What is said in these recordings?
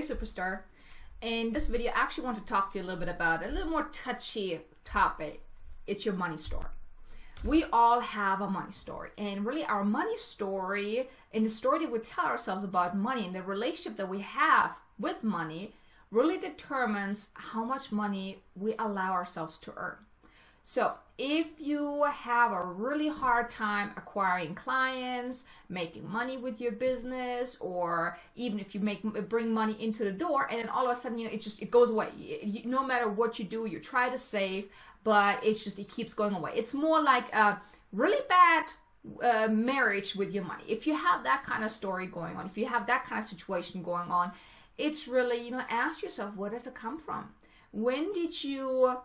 Superstar. In this video, I actually want to talk to you a little bit about a little more touchy topic. It's your money story. We all have a money story, and really our money story and the story that we tell ourselves about money and the relationship that we have with money really determines how much money we allow ourselves to earn. So if you have a really hard time acquiring clients, making money with your business, or even if you bring money into the door and then all of a sudden, it goes away. No matter what you do, you try to save, but it keeps going away. It's more like a really bad marriage with your money. If you have that kind of story going on, if you have that kind of situation going on, it's really, ask yourself, where does it come from? When did you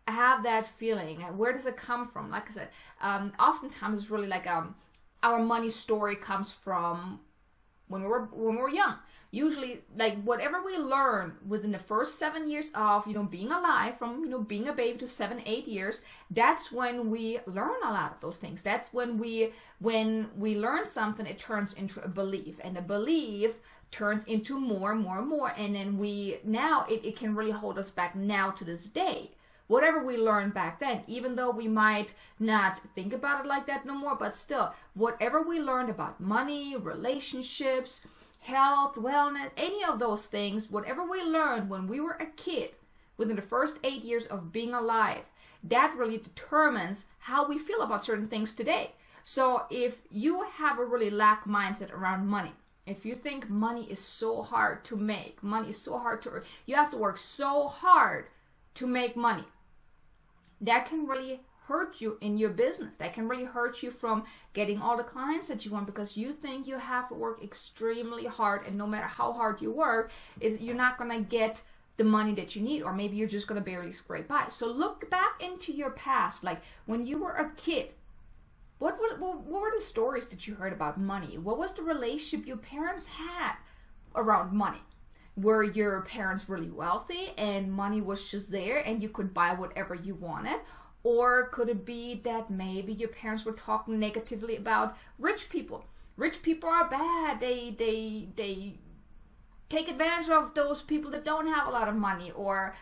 have that feeling? Where does it come from? Like I said, oftentimes it's really like our money story comes from when we were young. Usually, like whatever we learn within the first 7 years of being alive, from being a baby to 7, 8 years, that's when we learn a lot of those things. That's when we learn something, it turns into a belief, and a belief turns into more and more and more, and then it can really hold us back now to this day. Whatever we learned back then, even though we might not think about it like that no more, but still, whatever we learned about money, relationships, health, wellness, any of those things, whatever we learned when we were a kid, within the first 8 years of being alive, that really determines how we feel about certain things today. So if you have a really lack mindset around money, if you think money is so hard to make, money is so hard to earn, you have to work so hard to make money, that can really hurt you in your business. That can really hurt you from getting all the clients that you want, because you think you have to work extremely hard, and no matter how hard you work, you're not going to get the money that you need, or maybe you're just going to barely scrape by. So look back into your past, like when you were a kid. What were the stories that you heard about money? What was the relationship your parents had around money? Were your parents really wealthy and money was just there and you could buy whatever you wanted? Or could it be that maybe your parents were talking negatively about rich people? Rich people are bad. They take advantage of those people that don't have a lot of money, or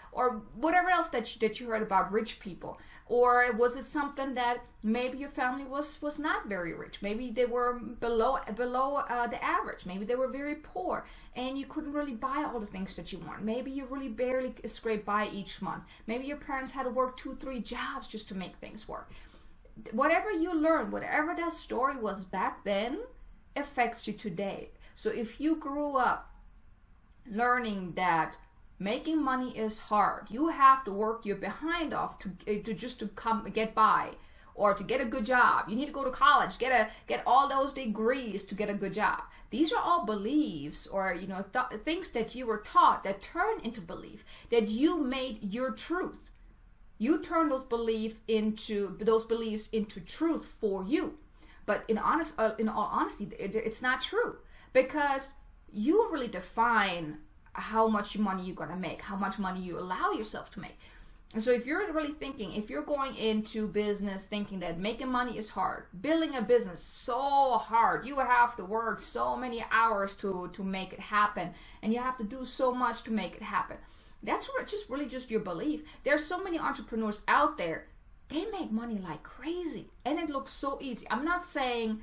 whatever else that you heard about rich people. Or was it something that maybe your family was not very rich? Maybe they were below the average. Maybe they were very poor and you couldn't really buy all the things that you want. Maybe you really barely scraped by each month. Maybe your parents had to work 2, 3 jobs just to make things work. Whatever you learned, whatever that story was back then, affects you today. So if you grew up learning that making money is hard, you have to work your behind off to get by, or to get a good job, you need to go to college, get all those degrees to get a good job. These are all beliefs, or things that you were taught that turn into belief, that you made your truth. You turn those beliefs into truth for you. But in all honesty, it's not true, because you really define how much money you're going to make, how much money you allow yourself to make. And so if you're really thinking, if you're going into business thinking that making money is hard, building a business so hard, you have to work so many hours to make it happen, and you have to do so much to make it happen, that's really just your belief. There's so many entrepreneurs out there, they make money like crazy and it looks so easy. I'm not saying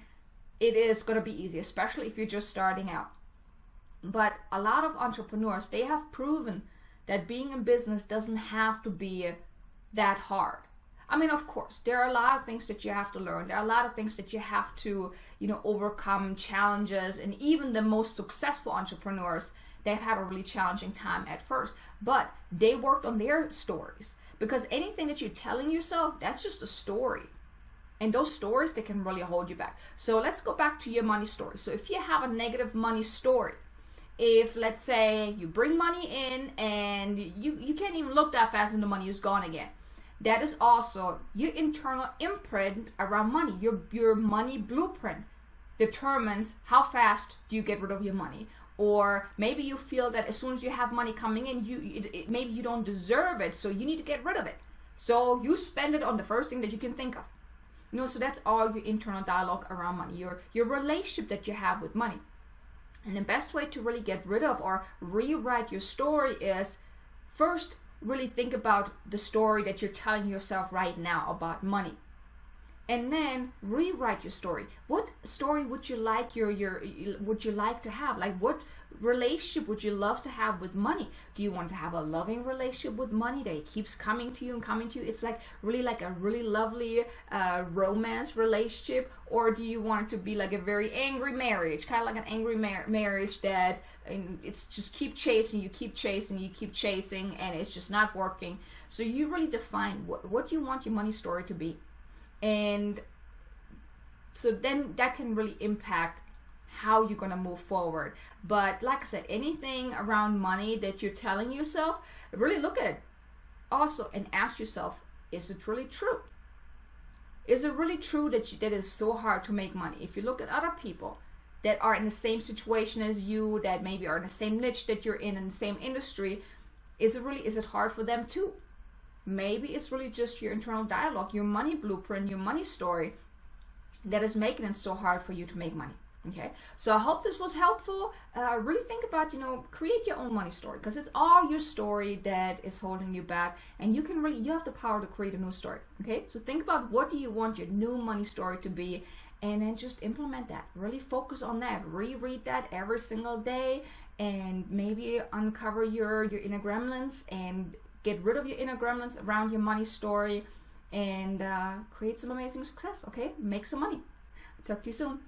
it is going to be easy, especially if you're just starting out. But a lot of entrepreneurs, they have proven that being in business doesn't have to be that hard. I mean, of course, there are a lot of things that you have to learn. There are a lot of things that you have to, overcome, challenges. And even the most successful entrepreneurs, they've had a really challenging time at first. But they worked on their stories. Because anything that you're telling yourself, that's just a story. And those stories, they can really hold you back. So let's go back to your money story. So if you have a negative money story, if let's say you bring money in and you can't even look that fast and the money is gone again, that is also your internal imprint around money. Your money blueprint determines how fast do you get rid of your money. Or maybe you feel that as soon as you have money coming in, maybe you don't deserve it, so you need to get rid of it. So you spend it on the first thing that you can think of. So that's all your internal dialogue around money, your relationship that you have with money. And the best way to really get rid of or rewrite your story is first really think about the story that you're telling yourself right now about money. And then rewrite your story. What story would you like would you like to have? Like, what relationship would you love to have with money? Do you want to have a loving relationship with money that it keeps coming to you and coming to you? It's like a really lovely romance relationship, or do you want it to be like a very angry marriage, kind of like an angry marriage that it's just keep chasing, and it's just not working? So you really define what you want your money story to be. And so then that can really impact how you're going to move forward. But like I said, anything around money that you're telling yourself, really look at it also and ask yourself, is it really true? Is it really true that it's so hard to make money? If you look at other people that are in the same situation as you, that maybe are in the same niche that you're in the same industry, is it hard for them too? Maybe it's really just your internal dialogue, your money blueprint, your money story that is making it so hard for you to make money. Okay, so I hope this was helpful. Really think about, create your own money story, because it's all your story that is holding you back, and you have the power to create a new story. Okay, so think about what do you want your new money story to be, and then just implement that. Really focus on that. Reread that every single day, and maybe uncover your inner gremlins and get rid of your inner gremlins around your money story, and create some amazing success. Okay, make some money. Talk to you soon.